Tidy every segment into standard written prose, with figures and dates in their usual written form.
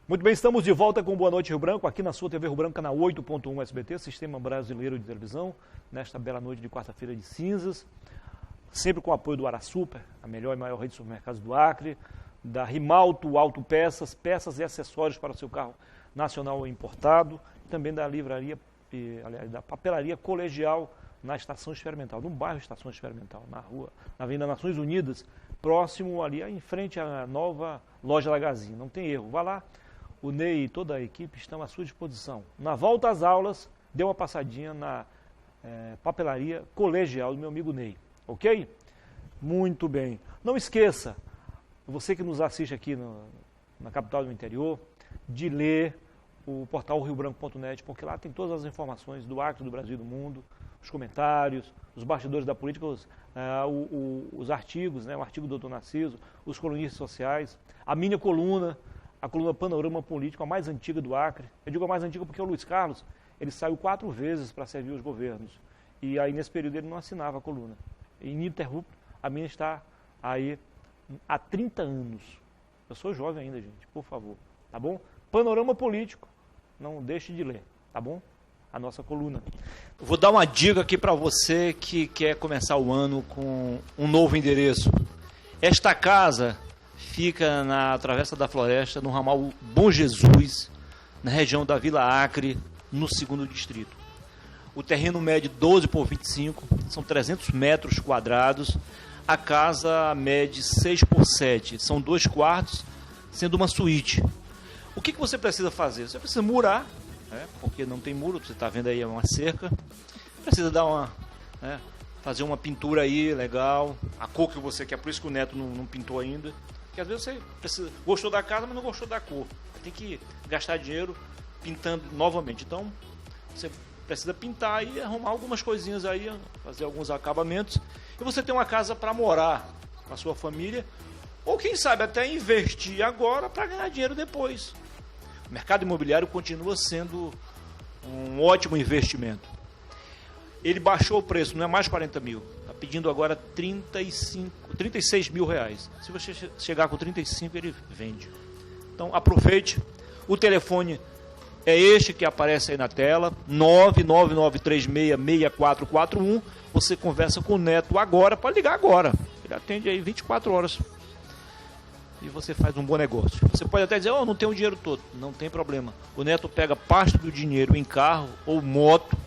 Muito bem, estamos de volta com Boa Noite Rio Branco, aqui na sua TV Rio Branco, canal 8.1 SBT, Sistema Brasileiro de Televisão, nesta bela noite de quarta-feira de cinzas, sempre com o apoio do Arasuper, a melhor e maior rede de supermercados do Acre, da Rimalto Autopeças, peças e acessórios para o seu carro nacional importado, também da livraria, aliás, da papelaria Colegial na Estação Experimental, no bairro Estação Experimental, na rua, na Avenida Nações Unidas, próximo ali, em frente à nova loja Lagazine, não tem erro, vá lá. O Ney e toda a equipe estão à sua disposição. Na volta às aulas, dê uma passadinha na papelaria Colegial do meu amigo Ney, ok? Muito bem. Não esqueça, você que nos assiste aqui na capital do interior, de ler o portal riobranco.net, porque lá tem todas as informações do Acre, do Brasil e do mundo, os comentários, os bastidores da política, os artigos, né, o artigo do Dr. Narciso, os colunistas sociais, a minha coluna, a coluna Panorama Político, a mais antiga do Acre. Eu digo a mais antiga porque o Luiz Carlos, ele saiu 4 vezes para servir os governos. E aí, nesse período, ele não assinava a coluna. Ininterrupto, a minha está aí há 30 anos. Eu sou jovem ainda, gente, por favor, tá bom? Panorama Político, não deixe de ler, tá bom? A nossa coluna. Eu vou dar uma dica aqui para você que quer começar o ano com um novo endereço. Esta casa fica na Travessa da Floresta, no ramal Bom Jesus, na região da Vila Acre, no 2º distrito. O terreno mede 12 por 25, são 300 metros quadrados. A casa mede 6 por 7, são 2 quartos, sendo uma suíte. O que você precisa fazer? Você precisa murar, né, porque não tem muro, você está vendo aí uma cerca. Precisa dar fazer uma pintura aí, legal, a cor que você quer, por isso que o Neto não pintou ainda. Porque às vezes você gostou da casa, mas não gostou da cor. Tem que gastar dinheiro pintando novamente. Então, você precisa pintar e arrumar algumas coisinhas aí, fazer alguns acabamentos. E você tem uma casa para morar com a sua família. Ou quem sabe até investir agora para ganhar dinheiro depois. O mercado imobiliário continua sendo um ótimo investimento. Ele baixou o preço, não é mais 40 mil. Está pedindo agora 36 mil reais. Se você chegar com 35, ele vende. Então, aproveite. O telefone é este que aparece aí na tela, 999366441. Você conversa com o Neto agora, pode ligar agora. Ele atende aí 24 horas. E você faz um bom negócio. Você pode até dizer, não tenho o dinheiro todo. Não tem problema. O Neto pega parte do dinheiro em carro ou moto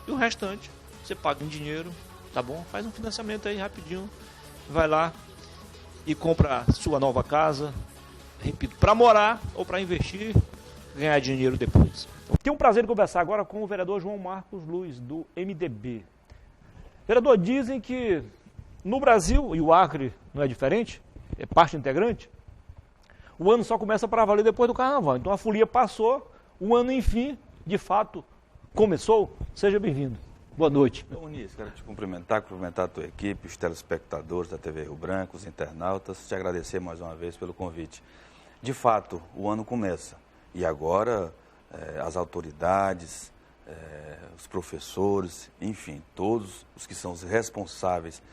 e o restante você paga em dinheiro, tá bom? Faz um financiamento aí rapidinho, vai lá e compra a sua nova casa, repito, para morar ou para investir, ganhar dinheiro depois. Tenho o prazer de conversar agora com o vereador João Marcos Luz, do MDB. Vereador, dizem que no Brasil, e o Acre não é diferente, é parte integrante, o ano só começa para valer depois do carnaval. Então a folia passou, o ano, enfim, de fato, começou. Seja bem-vindo. Boa noite. Muniz, quero te cumprimentar a tua equipe, os telespectadores da TV Rio Branco, os internautas, te agradecer mais uma vez pelo convite. De fato, o ano começa e agora as autoridades, os professores, enfim, todos os que são os responsáveis,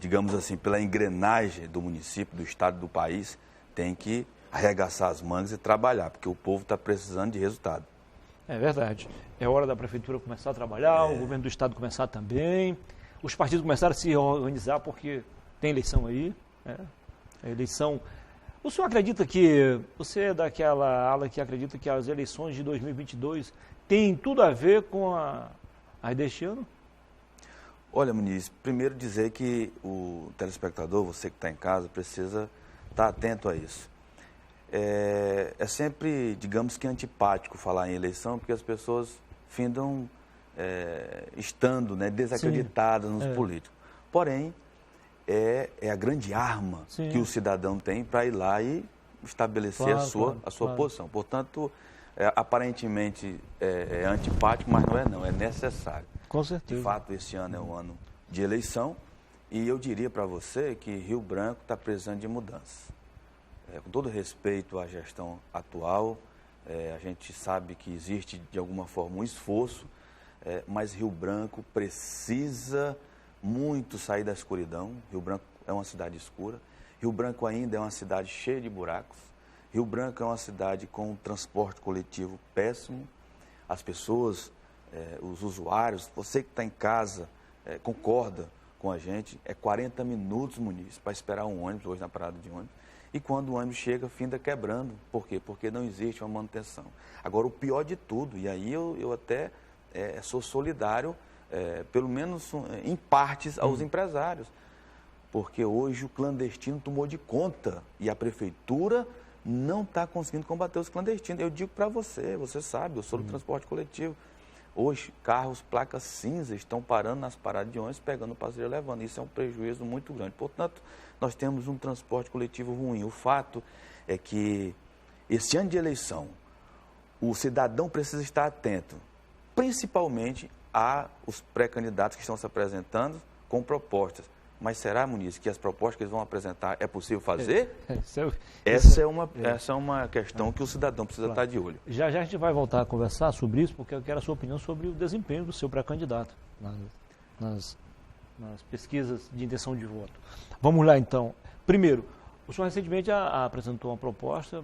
digamos assim, pela engrenagem do município, do estado, do país, têm que arregaçar as mangas e trabalhar, porque o povo está precisando de resultado. É verdade. É hora da prefeitura começar a trabalhar, o governo do estado começar também, os partidos começaram a se organizar porque tem eleição aí, né? A eleição. O senhor acredita que, você é daquela ala que acredita que as eleições de 2022 têm tudo a ver com as deste ano? Olha, Muniz, primeiro dizer que o telespectador, você que está em casa, precisa estar atento a isso. É sempre, digamos que antipático falar em eleição, porque as pessoas findam estando, né, desacreditadas nos políticos. Porém, é a grande arma que o cidadão tem para ir lá e estabelecer a sua posição. Portanto, aparentemente é antipático, mas não é necessário. Com certeza. De fato, esse ano é um ano de eleição e eu diria para você que Rio Branco está precisando de mudança. Com todo respeito à gestão atual, a gente sabe que existe de alguma forma um esforço, mas Rio Branco precisa muito sair da escuridão. Rio Branco é uma cidade escura, Rio Branco ainda é uma cidade cheia de buracos, Rio Branco é uma cidade com um transporte coletivo péssimo. As pessoas, os usuários, você que está em casa, concorda com a gente, é 40 minutos, Muniz, para esperar um ônibus, hoje na parada de ônibus. E quando o ônibus chega, finda quebrando. Por quê? Porque não existe uma manutenção. Agora, o pior de tudo, e aí eu até sou solidário, pelo menos em partes, aos empresários. Porque hoje o clandestino tomou de conta e a prefeitura não está conseguindo combater os clandestinos. Eu digo para você sabe, eu sou do transporte coletivo. Hoje, carros, placas cinzas estão parando nas paradas de ônibus, pegando o passageiro e levando. Isso é um prejuízo muito grande. Portanto, nós temos um transporte coletivo ruim. O fato é que, esse ano de eleição, o cidadão precisa estar atento, principalmente aos pré-candidatos que estão se apresentando com propostas. Mas será, Muniz, que as propostas que eles vão apresentar é possível fazer? Essa é uma questão que o cidadão precisa estar de olho. Já a gente vai voltar a conversar sobre isso, porque eu quero a sua opinião sobre o desempenho do seu pré-candidato nas pesquisas de intenção de voto. Vamos lá, então. Primeiro, o senhor recentemente apresentou uma proposta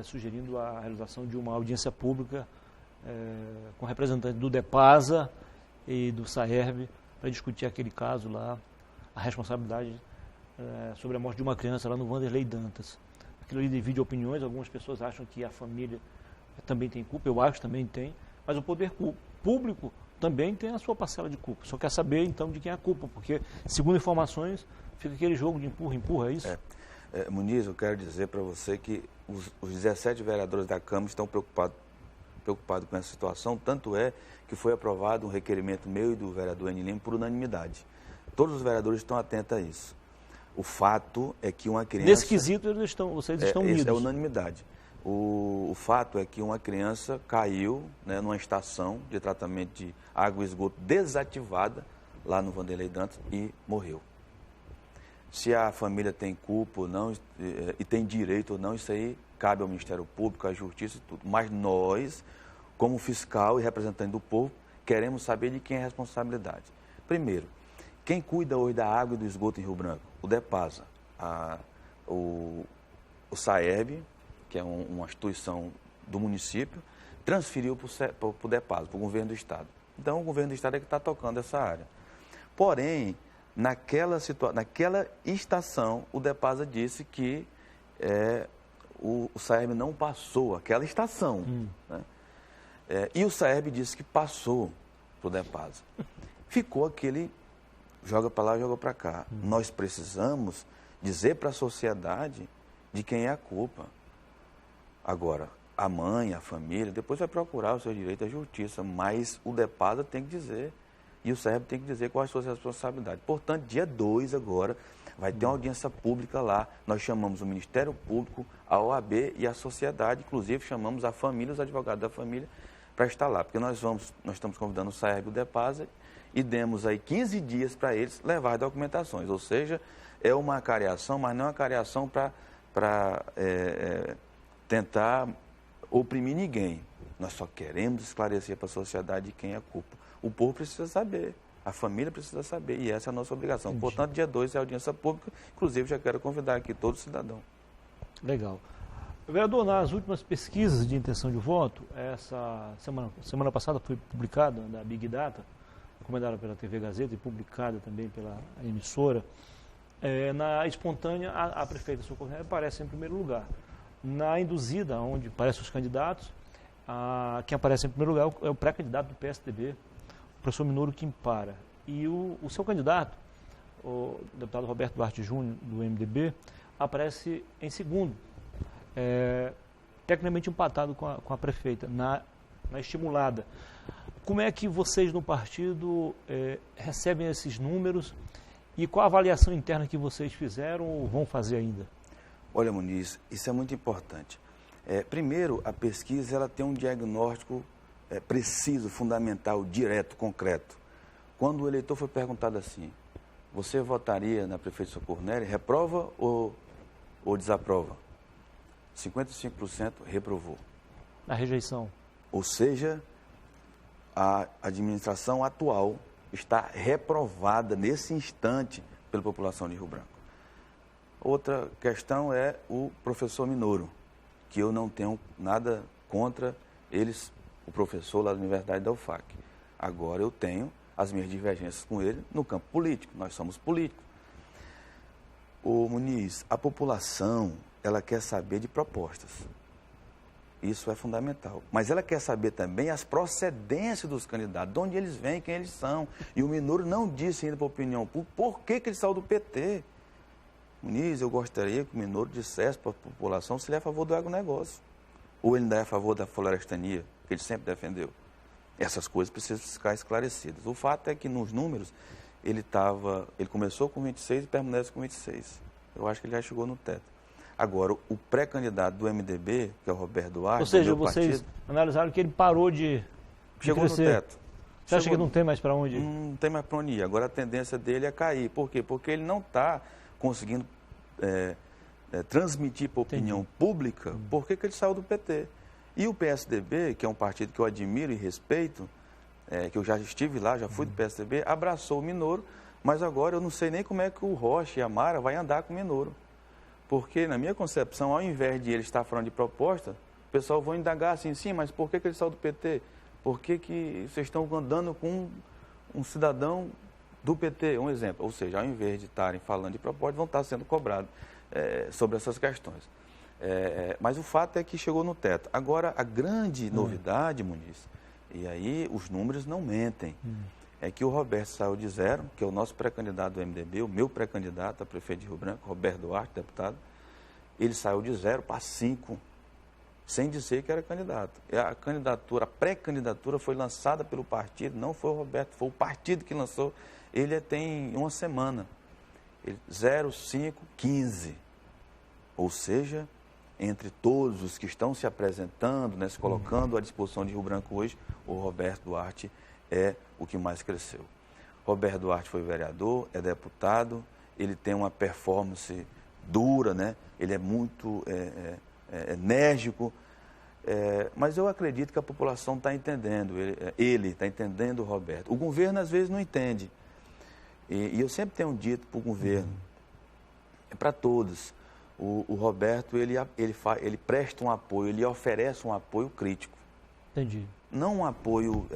sugerindo a realização de uma audiência pública com representantes do DEPASA e do SAERB para discutir aquele caso lá, a responsabilidade sobre a morte de uma criança lá no Wanderley Dantas. Aquilo ali divide opiniões, algumas pessoas acham que a família também tem culpa, eu acho que também tem, mas o poder público também tem a sua parcela de culpa. Só quer saber, então, de quem é a culpa, porque, segundo informações, fica aquele jogo de empurra-empurra, é isso? Muniz, eu quero dizer para você que os 17 vereadores da Câmara estão preocupados com essa situação, tanto é que foi aprovado um requerimento meu e do vereador Eni Lima por unanimidade. Todos os vereadores estão atentos a isso. O fato é que uma criança... Nesse quesito, vocês estão unidos. É unanimidade. O fato é que uma criança caiu, né, numa estação de tratamento de água e esgoto desativada, lá no Wanderley Dantas, e morreu. Se a família tem culpa ou não, e tem direito ou não, isso aí cabe ao Ministério Público, à Justiça e tudo. Mas nós, como fiscal e representante do povo, queremos saber de quem é a responsabilidade. Primeiro, quem cuida hoje da água e do esgoto em Rio Branco? O DEPASA, o SAERB, que é uma instituição do município, transferiu para o DEPASA, para o governo do Estado. Então, o governo do Estado é que está tocando essa área. Porém, naquela estação, o DEPASA disse que o SAERB não passou aquela estação. Né? E o SAERB disse que passou para o DEPASA. Ficou aquele joga para lá, joga para cá. Nós precisamos dizer para a sociedade de quem é a culpa. Agora, a mãe, a família, depois vai procurar o seu direito à justiça, mas o DEPASA tem que dizer, e o SAERB tem que dizer quais são as suas responsabilidades. Portanto, dia 2 agora, vai ter uma audiência pública lá. Nós chamamos o Ministério Público, a OAB e a sociedade, inclusive chamamos a família, os advogados da família, para estar lá, porque nós estamos convidando o SAERB e o DEPASA e demos aí 15 dias para eles levar documentações, ou seja, é uma cariação, mas não é uma cariação para tentar oprimir ninguém. Nós só queremos esclarecer para a sociedade de quem é a culpa. O povo precisa saber, a família precisa saber, e essa é a nossa obrigação. Entendi. Portanto, dia 2 é a audiência pública, inclusive já quero convidar aqui todo cidadão. Legal. Vereador, nas últimas pesquisas de intenção de voto, essa semana passada foi publicada, da Big Data, recomendada pela TV Gazeta e publicada também pela emissora, na espontânea, a prefeita Socorro aparece em primeiro lugar. Na induzida, onde aparecem os candidatos, quem aparece em primeiro lugar é o pré-candidato do PSDB, o professor Minoro Quimpara. E o seu candidato, o deputado Roberto Duarte Júnior, do MDB, aparece em segundo, tecnicamente empatado com a prefeita, na estimulada. Como é que vocês no partido recebem esses números e qual a avaliação interna que vocês fizeram ou vão fazer ainda? Olha, Muniz, isso é muito importante. Primeiro, a pesquisa ela tem um diagnóstico preciso, fundamental, direto, concreto. Quando o eleitor foi perguntado assim, você votaria na prefeita Socorro Nery, reprova ou desaprova? 55% reprovou. A rejeição. Ou seja, a administração atual está reprovada nesse instante pela população de Rio Branco. Outra questão é o professor Minoro, que eu não tenho nada contra eles, o professor lá da Universidade da UFAC. Agora eu tenho as minhas divergências com ele no campo político, nós somos políticos. Ô Muniz, a população, ela quer saber de propostas. Isso é fundamental. Mas ela quer saber também as procedências dos candidatos, de onde eles vêm, quem eles são. E o Minoro não disse ainda para a opinião pública por que ele saiu do PT. Muniz, eu gostaria que o Minoro dissesse para a população se ele é a favor do agronegócio. Ou ele ainda é a favor da florestania, que ele sempre defendeu. Essas coisas precisam ficar esclarecidas. O fato é que nos números, ele começou com 26 e permanece com 26. Eu acho que ele já chegou no teto. Agora, o pré-candidato do MDB, que é o Roberto Duarte... Ou seja, vocês analisaram que ele parou de chegou crescer. No teto. Você acha que não tem mais para onde ir? Não tem mais para onde ir. Agora, a tendência dele é cair. Por quê? Porque ele não está conseguindo transmitir para a opinião pública por que ele saiu do PT. E o PSDB, que é um partido que eu admiro e respeito, que eu já estive lá, já fui do PSDB, abraçou o Minoro, mas agora eu não sei nem como é que o Rocha e a Mara vai andar com o Minoro. Porque, na minha concepção, ao invés de ele estar falando de proposta, o pessoal vai indagar assim, sim, mas por que ele saiu do PT? Por que vocês estão andando com um cidadão do PT? Um exemplo. Ou seja, ao invés de estarem falando de proposta, vão estar sendo cobrados sobre essas questões. Mas o fato é que chegou no teto. Agora, a grande novidade, Muniz, e aí os números não mentem, é que o Roberto saiu de 0, que é o nosso pré-candidato do MDB, o meu pré-candidato a prefeito de Rio Branco, Roberto Duarte, deputado, ele saiu de 0 para 5, sem dizer que era candidato. A pré-candidatura foi lançada pelo partido, não foi o Roberto, foi o partido que lançou. Ele tem uma semana. 0, 5, 15. Ou seja, entre todos os que estão se apresentando, se colocando à disposição de Rio Branco hoje, o Roberto Duarte é o que mais cresceu. Roberto Duarte foi vereador, é deputado, ele tem uma performance dura, ele é muito enérgico, mas eu acredito que a população está entendendo, ele está entendendo o Roberto. O governo às vezes não entende, e eu sempre tenho dito para o governo, para todos, o Roberto ele presta um apoio, ele oferece um apoio crítico. Entendi. Não um apoio,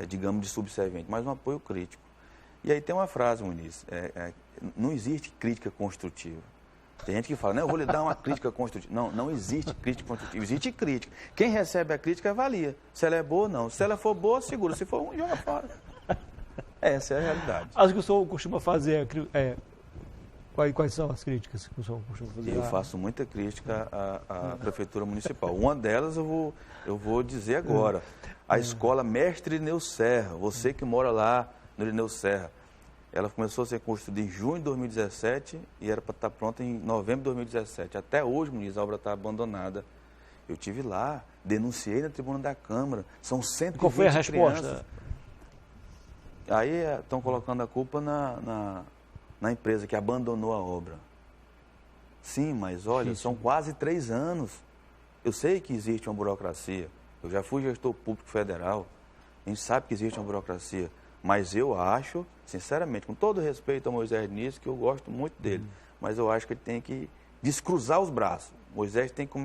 digamos, de subserviente, mas um apoio crítico. E aí tem uma frase, Muniz, não existe crítica construtiva. Tem gente que fala, não, eu vou lhe dar uma crítica construtiva. Não existe crítica construtiva, existe crítica. Quem recebe a crítica avalia se ela é boa ou não. Se ela for boa, segura. Se for ruim, joga fora. Essa é a realidade. As que o senhor costuma fazer, quais são as críticas que o senhor costuma fazer? Eu faço muita crítica à Prefeitura Municipal. Uma delas eu vou dizer agora. A escola Mestre Irineu Serra, você que mora lá no Irineu Serra, ela começou a ser construída em junho de 2017 e era para estar pronta em novembro de 2017. Até hoje, Muniz, a obra está abandonada. Eu estive lá, denunciei na tribuna da Câmara. São 120 Qual foi a resposta? Crianças. Aí estão colocando a culpa na empresa que abandonou a obra. Sim, mas olha, são quase 3 anos. Eu sei que existe uma burocracia. Eu já fui gestor público federal. A gente sabe que existe uma burocracia. Mas eu acho, sinceramente, com todo respeito ao Moisés Diniz, que eu gosto muito dele, mas eu acho que ele tem que descruzar os braços. Moisés tem que...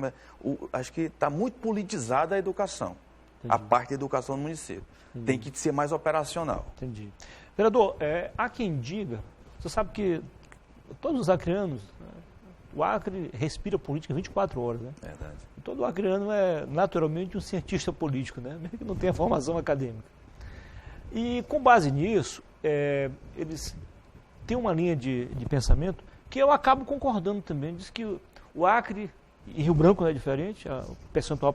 acho que está muito politizada a educação. Entendi. A parte da educação no município. Entendi. Tem que ser mais operacional. Entendi. Vereador, há quem diga, você sabe que todos os acreanos, o Acre respira política 24 horas, né? Verdade. E todo acreano é naturalmente um cientista político, né? Mesmo que não tenha formação acadêmica. E com base nisso, eles têm uma linha de pensamento que eu acabo concordando também. Diz que o Acre e Rio Branco não é diferente, o percentual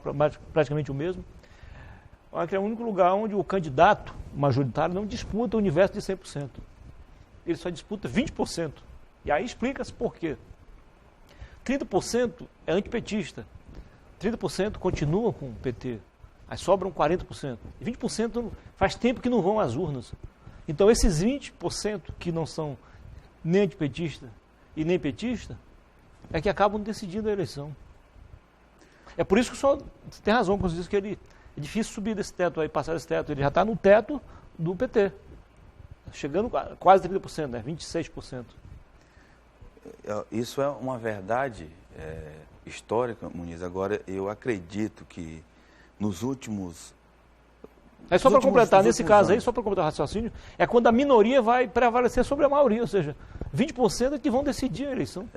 praticamente o mesmo. O Acre é o único lugar onde o candidato majoritário não disputa o universo de 100%. Ele só disputa 20%. E aí explica-se por quê. 30% é antipetista, 30% continua com o PT, aí sobram 40%. E 20% faz tempo que não vão às urnas. Então esses 20% que não são nem antipetista e nem petista, é que acabam decidindo a eleição. É por isso que o senhor tem razão quando diz que é difícil subir desse teto aí, passar desse teto. Ele já está no teto do PT, chegando a quase 30%, né? 26%. isso é uma verdade histórica, Muniz. Agora, eu acredito que nos últimos... É só para completar, nesse caso aí, só para completar o raciocínio, é quando a minoria vai prevalecer sobre a maioria, ou seja, 20% é que vão decidir a eleição.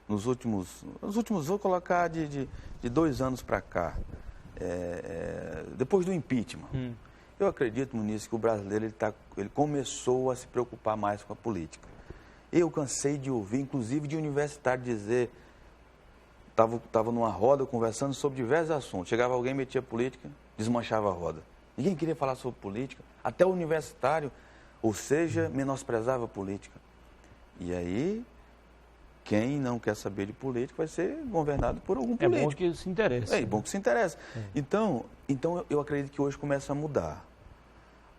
Nos últimos, vou colocar de 2 anos para cá, depois do impeachment, eu acredito, Muniz, que o brasileiro ele começou a se preocupar mais com a política. Eu cansei de ouvir, inclusive de universitário, dizer, estava numa roda conversando sobre diversos assuntos, chegava alguém, metia política, desmanchava a roda. Ninguém queria falar sobre política, até o universitário, ou seja, menosprezava a política. E aí, quem não quer saber de política vai ser governado por algum político. É bom que se interesse. É bom que se interesse. Então, eu acredito que hoje começa a mudar.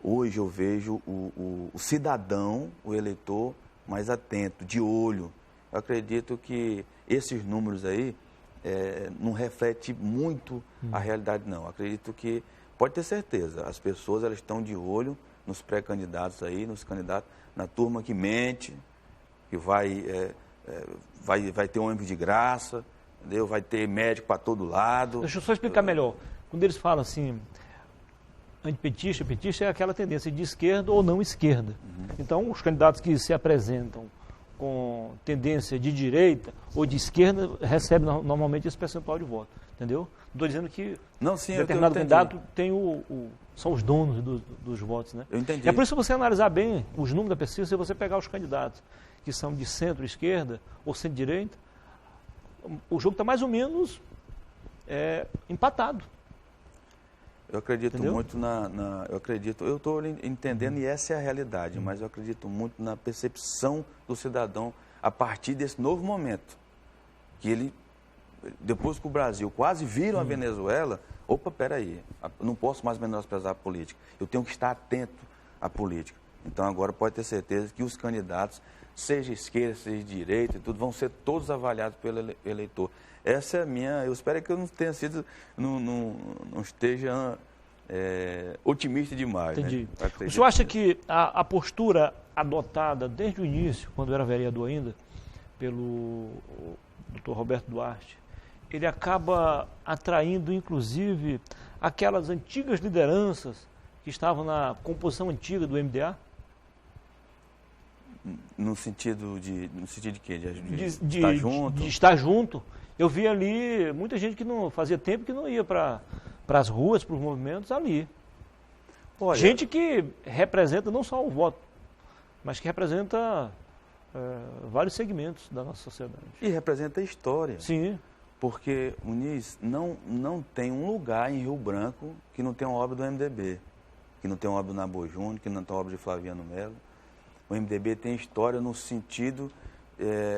Hoje eu vejo o cidadão, o eleitor, mais atento, de olho. Eu acredito que esses números aí não refletem muito a realidade, não. Eu acredito que, pode ter certeza, as pessoas elas estão de olho nos pré-candidatos aí, nos candidatos, na turma que mente, que vai ter ônibus de graça, entendeu? Vai ter médico para todo lado. Deixa eu só explicar melhor. Quando eles falam assim, antipetista, petista é aquela tendência de esquerda ou não esquerda. Então, os candidatos que se apresentam com tendência de direita ou de esquerda recebem normalmente esse percentual de voto, entendeu? Não estou dizendo que determinado candidato tem são os donos dos votos, né? Eu entendi. É por isso que você analisar bem os números da pesquisa, se você pegar os candidatos que são de centro-esquerda ou centro-direita, o jogo está mais ou menos empatado. Eu acredito Entendeu? muito eu estou entendendo e essa é a realidade, mas eu acredito muito na percepção do cidadão a partir desse novo momento. Que depois que o Brasil quase vira a Venezuela, peraí, não posso mais menosprezar a política, eu tenho que estar atento à política. Então agora pode ter certeza que os candidatos, seja esquerda, seja direita, tudo, vão ser todos avaliados pelo eleitor. Essa é a minha, eu espero que eu não tenha sido, não esteja otimista demais. Entendi. Né? O senhor acha que a postura adotada desde o início, quando era vereador ainda, pelo Dr. Roberto Duarte, ele acaba atraindo, inclusive, aquelas antigas lideranças que estavam na composição antiga do MDA? No sentido de quê? De estar junto? De estar junto. Eu vi ali muita gente que não fazia tempo que não ia para as ruas, para os movimentos ali. Olha, gente que representa não só o voto, mas que representa vários segmentos da nossa sociedade. E representa a história. Sim. Porque, Muniz, não tem um lugar em Rio Branco que não tenha uma obra do MDB, que não tenha uma obra do Nabor Júnior, que não tenha uma obra de Flaviano Melo. O MDB tem história no sentido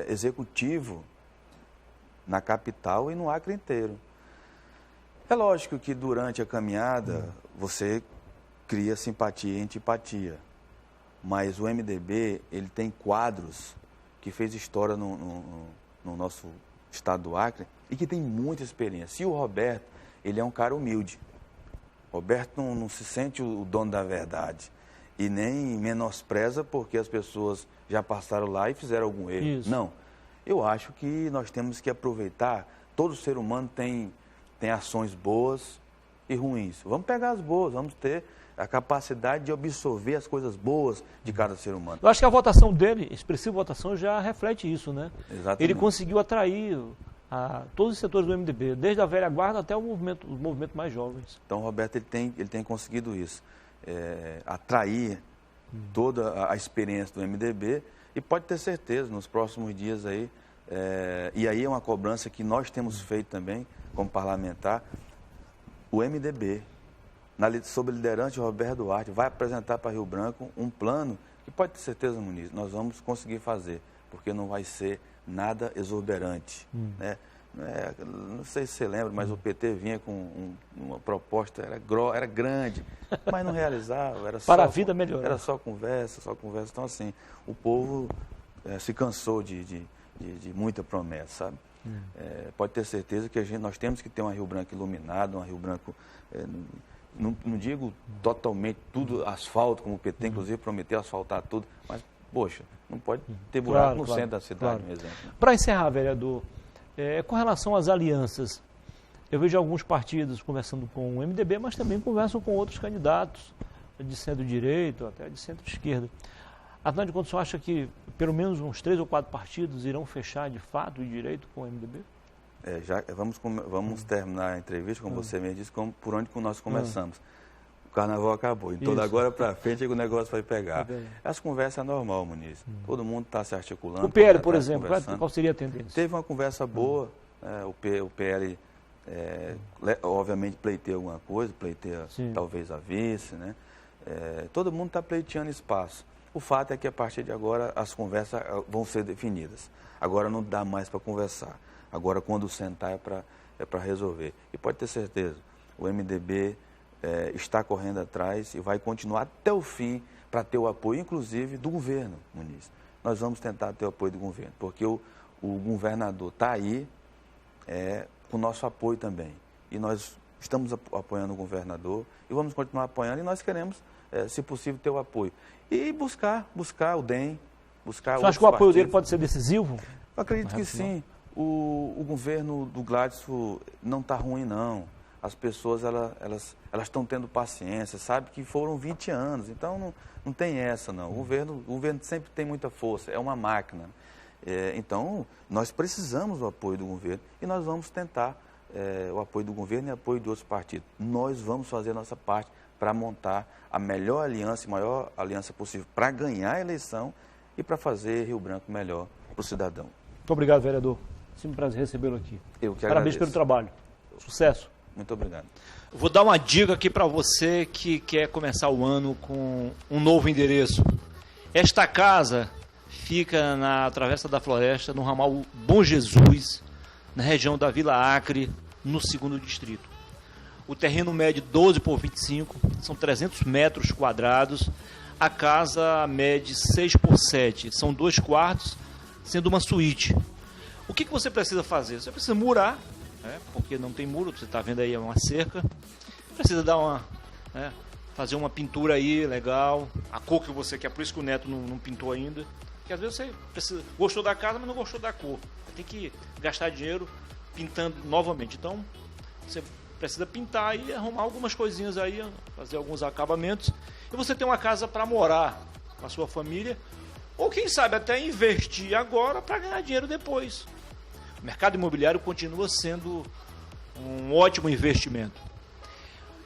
executivo na capital e no Acre inteiro. É lógico que durante a caminhada você cria simpatia e antipatia, mas o MDB ele tem quadros que fez história no nosso estado do Acre e que tem muita experiência. E o Roberto, ele é um cara humilde. Roberto não se sente o dono da verdade. E nem menospreza porque as pessoas já passaram lá e fizeram algum erro. Isso. Não. Eu acho que nós temos que aproveitar. Todo ser humano tem ações boas e ruins. Vamos pegar as boas, vamos ter a capacidade de absorver as coisas boas de cada ser humano. Eu acho que a votação dele, a expressiva votação, já reflete isso, né? Exatamente. Ele conseguiu atrair todos os setores do MDB, desde a velha guarda até os movimentos mais jovens. Então, o Roberto ele tem conseguido isso. Atrair toda a experiência do MDB e pode ter certeza, nos próximos dias aí, e aí é uma cobrança que nós temos feito também, como parlamentar, o MDB, sob a liderança de Roberto Duarte, vai apresentar para Rio Branco um plano que pode ter certeza, Muniz, nós vamos conseguir fazer, porque não vai ser nada exuberante, né? Não sei se você lembra, mas o PT vinha com uma proposta, era grande, mas não realizava. Era para a vida melhorar. Era só conversa. Então, assim, o povo se cansou de muita promessa, sabe? Pode ter certeza que nós temos que ter uma Rio Branco iluminada, uma Rio Branco, não digo totalmente tudo asfalto, como o PT, inclusive, prometeu asfaltar tudo, mas Poxa, não pode ter buraco Claro, no claro, centro da cidade, claro. por exemplo. Para encerrar, vereador, com relação às alianças, eu vejo alguns partidos conversando com o MDB, mas também conversam com outros candidatos de centro-direita, até de centro-esquerda. Afinal de contas, você acha que pelo menos uns 3 ou 4 partidos irão fechar de fato de direito com o MDB? Vamos terminar a entrevista, como você me disse, por onde nós começamos. O carnaval acabou, então agora para frente o negócio vai pegar. Essa conversa é normal, Muniz. Todo mundo está se articulando. O PL, por exemplo, qual seria a tendência? Teve uma conversa boa, o PL obviamente pleiteia alguma coisa, pleiteia talvez a vice, né? Todo mundo está pleiteando espaço. O fato é que a partir de agora as conversas vão ser definidas. Agora não dá mais para conversar. Agora quando sentar é para resolver. E pode ter certeza, o MDB está correndo atrás e vai continuar até o fim para ter o apoio, inclusive, do governo, Muniz. Nós vamos tentar ter o apoio do governo, porque o governador está aí com o nosso apoio também. E nós estamos apoiando o governador e vamos continuar apoiando e nós queremos, se possível, ter o apoio. E buscar o DEM, buscar Você acha que o apoio dele pode ser decisivo? Eu acredito que sim. O governo do Gladson não está ruim, não. As pessoas elas estão tendo paciência, sabe que foram 20 anos, então não tem essa, não. O governo sempre tem muita força, é uma máquina. Então, nós precisamos do apoio do governo e nós vamos tentar o apoio do governo e apoio de outros partidos. Nós vamos fazer a nossa parte para montar a melhor aliança, a maior aliança possível para ganhar a eleição e para fazer Rio Branco melhor para o cidadão. Muito obrigado, vereador. Sempre um prazer recebê-lo aqui. Eu que Parabéns agradeço. pelo trabalho. Sucesso. Muito obrigado. Vou dar uma dica aqui para você que quer começar o ano com um novo endereço. Esta casa fica na Travessa da Floresta, no ramal Bom Jesus, na região da Vila Acre, no 2º distrito. O terreno mede 12 por 25, são 300 metros quadrados. A casa mede 6 por 7, são 2 quartos, sendo uma suíte. O que você precisa fazer? Você precisa murar, porque não tem muro, você está vendo aí uma cerca. Precisa dar fazer uma pintura aí legal, a cor que você quer, por isso que o Neto não pintou ainda. Porque às vezes você gostou da casa, mas não gostou da cor. Tem que gastar dinheiro pintando novamente. Então, você precisa pintar e arrumar algumas coisinhas aí, fazer alguns acabamentos. E você tem uma casa para morar com a sua família, ou quem sabe até investir agora para ganhar dinheiro depois. O mercado imobiliário continua sendo um ótimo investimento.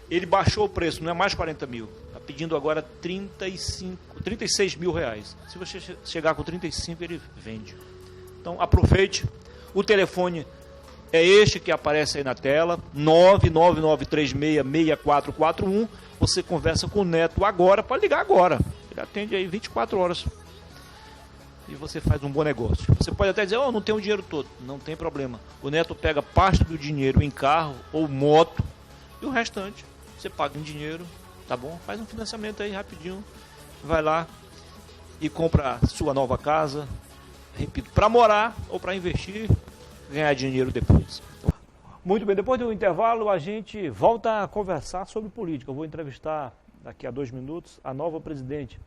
Ele baixou o preço, não é mais 40 mil, está pedindo agora 36 mil reais. Se você chegar com 35, ele vende. Então aproveite. O telefone é este que aparece aí na tela, 999366441. Você conversa com o Neto agora, pode ligar agora. Ele atende aí 24 horas. E você faz um bom negócio. Você pode até dizer, não tenho o dinheiro todo. Não tem problema. O Neto pega parte do dinheiro em carro ou moto e o restante você paga em dinheiro, tá bom? Faz um financiamento aí rapidinho, vai lá e compra a sua nova casa, repito, para morar ou para investir, ganhar dinheiro depois. Muito bem, depois do intervalo a gente volta a conversar sobre política. Eu vou entrevistar daqui a 2 minutos a nova presidente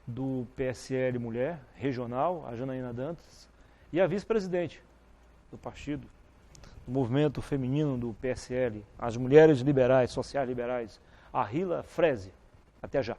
do PSL Mulher Regional, a Janaína Dantas, e a vice-presidente do partido, do movimento feminino do PSL, as mulheres liberais, sociais liberais, a Rila Freze. Até já.